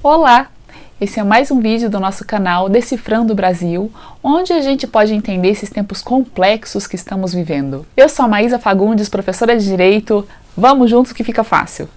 Olá! Esse é mais um vídeo do nosso canal Decifrando o Brasil, onde a gente pode entender esses tempos complexos que estamos vivendo. Eu sou a Maísa Fagundes, professora de Direito. Vamos juntos que fica fácil!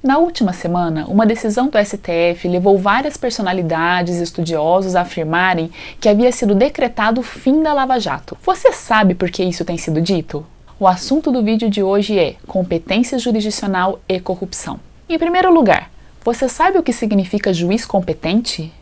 Na última semana, uma decisão do STF levou várias personalidades e estudiosos a afirmarem que havia sido decretado o fim da Lava Jato. Você sabe por que isso tem sido dito? O assunto do vídeo de hoje é competência jurisdicional e corrupção. Em primeiro lugar, você sabe o que significa juiz competente?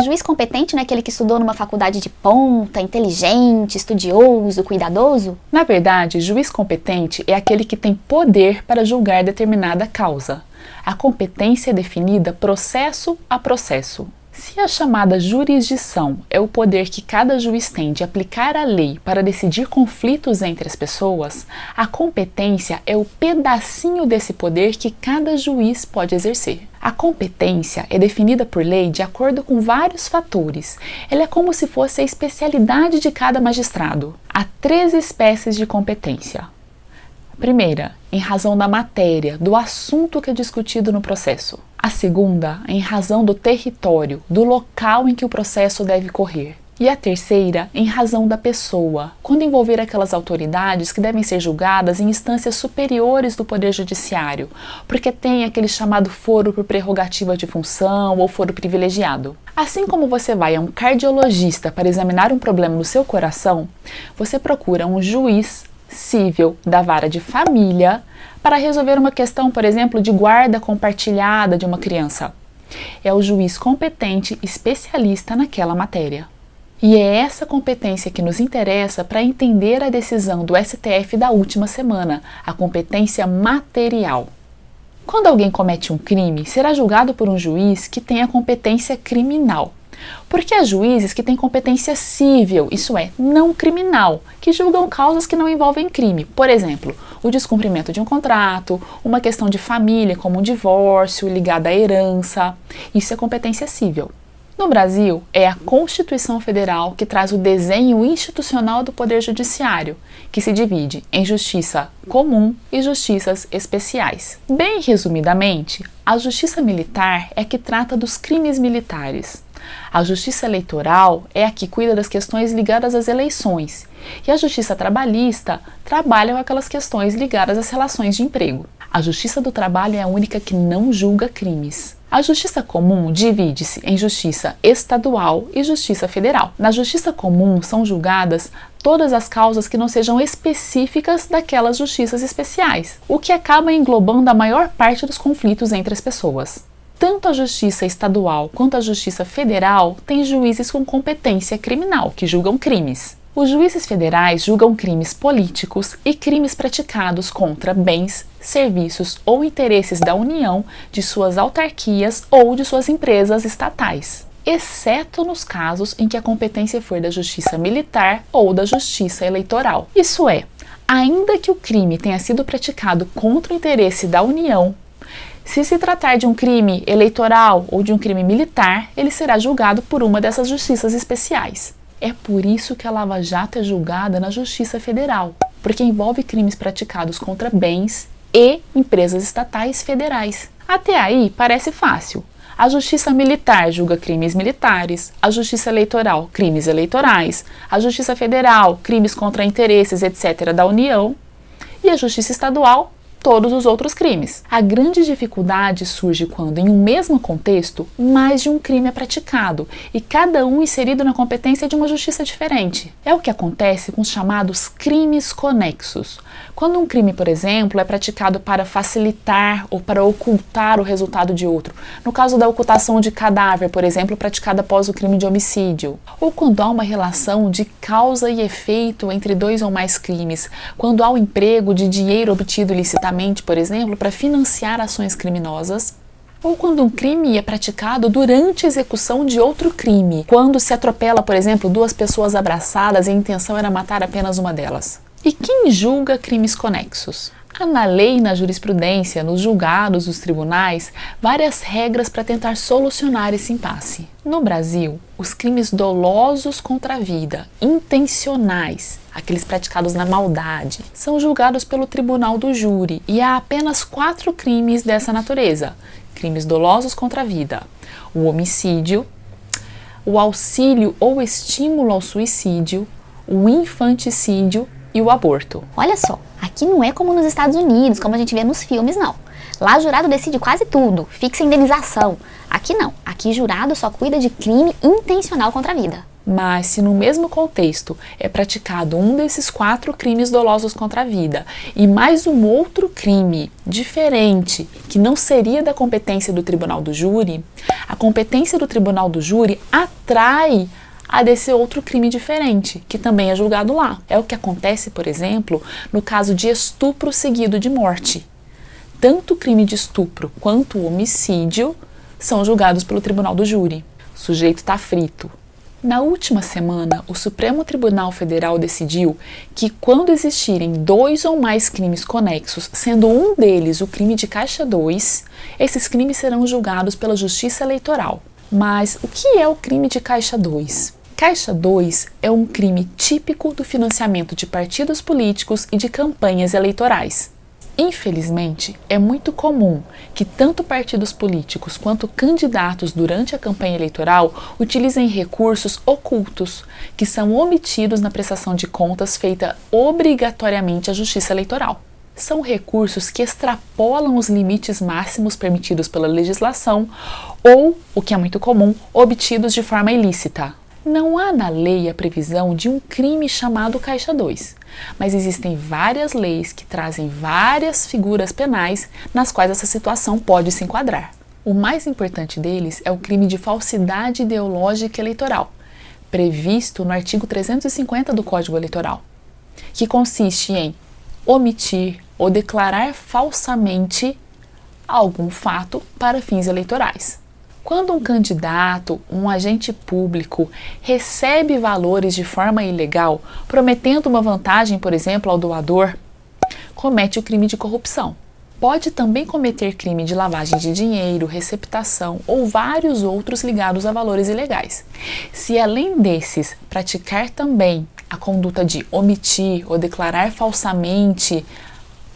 Juiz competente não é aquele que estudou numa faculdade de ponta, inteligente, estudioso, cuidadoso? Na verdade, juiz competente é aquele que tem poder para julgar determinada causa. A competência é definida processo a processo. Se a chamada jurisdição é o poder que cada juiz tem de aplicar a lei para decidir conflitos entre as pessoas, a competência é o pedacinho desse poder que cada juiz pode exercer. A competência é definida por lei de acordo com vários fatores. Ela é como se fosse a especialidade de cada magistrado. Há 3 espécies de competência. Primeira, em razão da matéria, do assunto que é discutido no processo. A segunda, em razão do território, do local em que o processo deve correr. E a terceira, em razão da pessoa, quando envolver aquelas autoridades que devem ser julgadas em instâncias superiores do Poder Judiciário, porque tem aquele chamado foro por prerrogativa de função ou foro privilegiado. Assim como você vai a um cardiologista para examinar um problema no seu coração, você procura um juiz civil da vara de família para resolver uma questão, por exemplo, de guarda compartilhada de uma criança. É o juiz competente especialista naquela matéria. E é essa competência que nos interessa para entender a decisão do STF da última semana, a competência material. Quando alguém comete um crime, será julgado por um juiz que tem a competência criminal. Porque há juízes que têm competência cível, isso é, não criminal, que julgam causas que não envolvem crime. Por exemplo, o descumprimento de um contrato, uma questão de família, como um divórcio ligada à herança. Isso é competência cível. No Brasil, é a Constituição Federal que traz o desenho institucional do Poder Judiciário, que se divide em justiça comum e justiças especiais. Bem resumidamente, a justiça militar é a que trata dos crimes militares. A justiça eleitoral é a que cuida das questões ligadas às eleições, e a justiça trabalhista trabalha com aquelas questões ligadas às relações de emprego. A justiça do trabalho é a única que não julga crimes. A justiça comum divide-se em justiça estadual e justiça federal. Na justiça comum são julgadas todas as causas que não sejam específicas daquelas justiças especiais, o que acaba englobando a maior parte dos conflitos entre as pessoas. Tanto a justiça estadual quanto a justiça federal têm juízes com competência criminal, que julgam crimes. Os juízes federais julgam crimes políticos e crimes praticados contra bens, serviços ou interesses da União, de suas autarquias ou de suas empresas estatais, exceto nos casos em que a competência for da justiça militar ou da justiça eleitoral. Isso é, ainda que o crime tenha sido praticado contra o interesse da União, se se tratar de um crime eleitoral ou de um crime militar, ele será julgado por uma dessas justiças especiais. É por isso que a Lava Jato é julgada na Justiça Federal, porque envolve crimes praticados contra bens e empresas estatais federais. Até aí parece fácil. A Justiça Militar julga crimes militares, a Justiça Eleitoral, crimes eleitorais, a Justiça Federal, crimes contra interesses, etc., da União, e a Justiça Estadual, todos os outros crimes. A grande dificuldade surge quando, em um mesmo contexto, mais de um crime é praticado e cada um inserido na competência de uma justiça diferente. É o que acontece com os chamados crimes conexos. Quando um crime, por exemplo, é praticado para facilitar ou para ocultar o resultado de outro, no caso da ocultação de cadáver, por exemplo, praticada após o crime de homicídio, ou quando há uma relação de causa e efeito entre 2 ou mais crimes, quando há o emprego de dinheiro obtido ilicitamente, por exemplo, para financiar ações criminosas, ou quando um crime é praticado durante a execução de outro crime, quando se atropela, por exemplo, 2 pessoas abraçadas e a intenção era matar apenas uma delas. E quem julga crimes conexos? Há na lei e na jurisprudência, nos julgados dos tribunais, várias regras para tentar solucionar esse impasse. No Brasil, os crimes dolosos contra a vida, intencionais, aqueles praticados na maldade, são julgados pelo tribunal do júri e há apenas 4 crimes dessa natureza: crimes dolosos contra a vida, o homicídio, o auxílio ou estímulo ao suicídio, o infanticídio e o aborto. Olha só, aqui não é como nos Estados Unidos, como a gente vê nos filmes, não. Lá o jurado decide quase tudo, fixa a indenização. Aqui não, aqui o jurado só cuida de crime intencional contra a vida. Mas se no mesmo contexto é praticado um desses 4 crimes dolosos contra a vida e mais um outro crime diferente, que não seria da competência do tribunal do júri, a competência do tribunal do júri atrai a desse outro crime diferente, que também é julgado lá. É o que acontece, por exemplo, no caso de estupro seguido de morte. Tanto o crime de estupro quanto o homicídio são julgados pelo tribunal do júri. O sujeito está frito. Na última semana, o Supremo Tribunal Federal decidiu que quando existirem 2 ou mais crimes conexos, sendo um deles o crime de caixa 2, esses crimes serão julgados pela Justiça Eleitoral. Mas o que é o crime de caixa 2? Caixa 2 é um crime típico do financiamento de partidos políticos e de campanhas eleitorais. Infelizmente, é muito comum que tanto partidos políticos quanto candidatos durante a campanha eleitoral utilizem recursos ocultos, que são omitidos na prestação de contas feita obrigatoriamente à Justiça Eleitoral. São recursos que extrapolam os limites máximos permitidos pela legislação ou, o que é muito comum, obtidos de forma ilícita. Não há na lei a previsão de um crime chamado Caixa 2, mas existem várias leis que trazem várias figuras penais nas quais essa situação pode se enquadrar. O mais importante deles é o crime de falsidade ideológica eleitoral, previsto no artigo 350 do Código Eleitoral, que consiste em omitir ou declarar falsamente algum fato para fins eleitorais. Quando um candidato, um agente público, recebe valores de forma ilegal, prometendo uma vantagem, por exemplo, ao doador, comete o crime de corrupção. Pode também cometer crime de lavagem de dinheiro, receptação ou vários outros ligados a valores ilegais. Se além desses praticar também a conduta de omitir ou declarar falsamente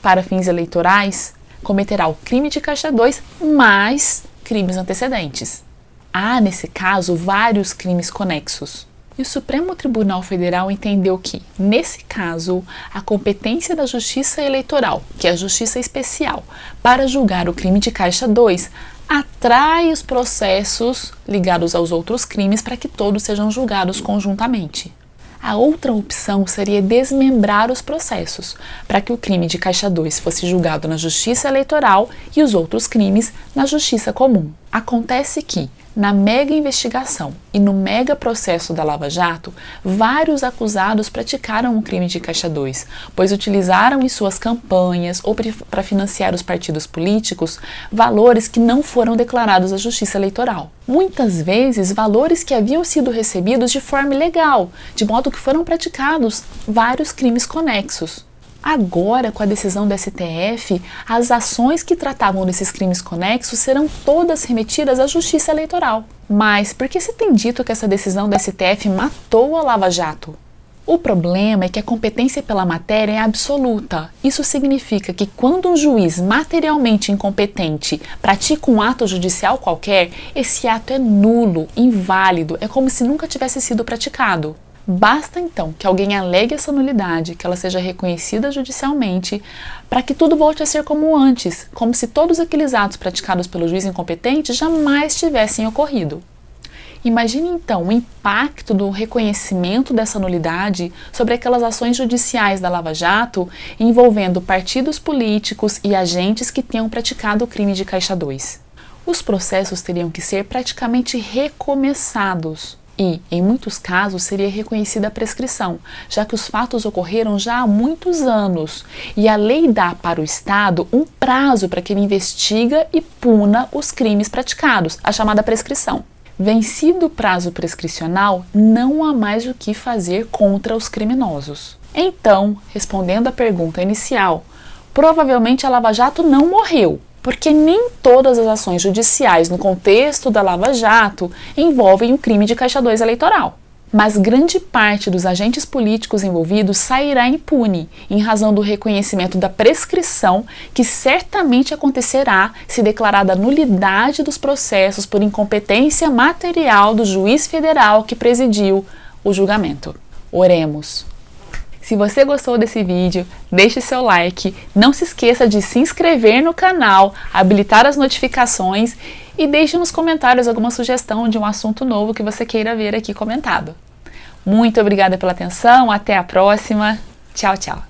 para fins eleitorais, cometerá o crime de caixa 2 mais crimes antecedentes. Há, nesse caso, vários crimes conexos. E o Supremo Tribunal Federal entendeu que, nesse caso, a competência da Justiça Eleitoral, que é a Justiça Especial, para julgar o crime de caixa 2, atrai os processos ligados aos outros crimes para que todos sejam julgados conjuntamente. A outra opção seria desmembrar os processos, para que o crime de caixa 2 fosse julgado na Justiça Eleitoral e os outros crimes na Justiça Comum. Acontece que, na mega investigação e no mega processo da Lava Jato, vários acusados praticaram o crime de caixa 2, pois utilizaram em suas campanhas ou para financiar os partidos políticos valores que não foram declarados à Justiça Eleitoral. Muitas vezes, valores que haviam sido recebidos de forma ilegal, de modo que foram praticados vários crimes conexos. Agora, com a decisão do STF, as ações que tratavam desses crimes conexos serão todas remetidas à Justiça Eleitoral. Mas por que se tem dito que essa decisão do STF matou a Lava Jato? O problema é que a competência pela matéria é absoluta. Isso significa que quando um juiz materialmente incompetente pratica um ato judicial qualquer, esse ato é nulo, inválido, é como se nunca tivesse sido praticado. Basta então que alguém alegue essa nulidade, que ela seja reconhecida judicialmente, para que tudo volte a ser como antes, como se todos aqueles atos praticados pelo juiz incompetente jamais tivessem ocorrido. Imagine então o impacto do reconhecimento dessa nulidade sobre aquelas ações judiciais da Lava Jato envolvendo partidos políticos e agentes que tenham praticado o crime de caixa 2. Os processos teriam que ser praticamente recomeçados. E, em muitos casos, seria reconhecida a prescrição, já que os fatos ocorreram já há muitos anos e a lei dá para o Estado um prazo para que ele investiga e puna os crimes praticados, a chamada prescrição. Vencido o prazo prescricional, não há mais o que fazer contra os criminosos. Então, respondendo à pergunta inicial, provavelmente a Lava Jato não morreu, porque nem todas as ações judiciais no contexto da Lava Jato envolvem o crime de caixa 2 eleitoral. Mas grande parte dos agentes políticos envolvidos sairá impune, em razão do reconhecimento da prescrição que certamente acontecerá se declarada a nulidade dos processos por incompetência material do juiz federal que presidiu o julgamento. Oremos. Se você gostou desse vídeo, deixe seu like, não se esqueça de se inscrever no canal, habilitar as notificações e deixe nos comentários alguma sugestão de um assunto novo que você queira ver aqui comentado. Muito obrigada pela atenção, até a próxima, tchau, tchau!